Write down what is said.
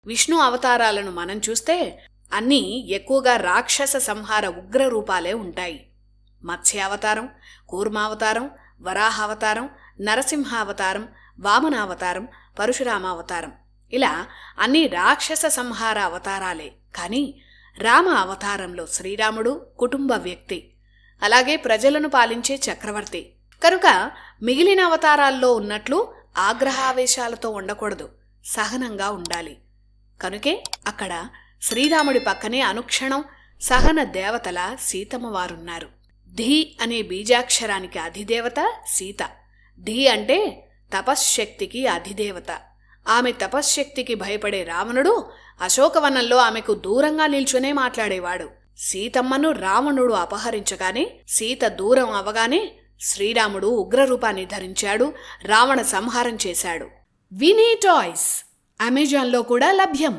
విష్ణు అవతారాలను మనం చూస్తే అన్నీ ఎక్కువగా రాక్షస సంహార ఉగ్ర రూపాలే ఉంటాయి. మత్స్యావతారం, కూర్మావతారం, వరాహావతారం, నరసింహావతారం, వామనావతారం, పరశురామావతారం ఇలా అన్ని రాక్షస సంహార అవతారాలే. కానీ రామ అవతారంలో శ్రీరాముడు కుటుంబ వ్యక్తి, అలాగే ప్రజలను పాలించే చక్రవర్తి కనుక మిగిలిన అవతారాల్లో ఉన్నట్లు ఆగ్రహావేశాలతో ఉండకూడదు, సహనంగా ఉండాలి. కనుకే అక్కడ శ్రీరాముడి పక్కనే అనుక్షణం సహన దేవతల సీతమ్మవారున్నారు. ధీ అనే బీజాక్షరానికి అధిదేవత సీత. ధీ అంటే తపశ్శక్తికి అధిదేవత. ఆమె తపశ్శక్తికి భయపడే రావణుడు అశోకవనంలో ఆమెకు దూరంగా నిల్చునే మాట్లాడేవాడు. సీతమ్మను రావణుడు అపహరించగానే సీత దూరం అవగానే శ్రీరాముడు ఉగ్రరూపాన్ని ధరించాడు, రావణ సంహారం చేశాడు. వినీ టాయ్స్ అమెజాన్లో కూడా లభ్యం.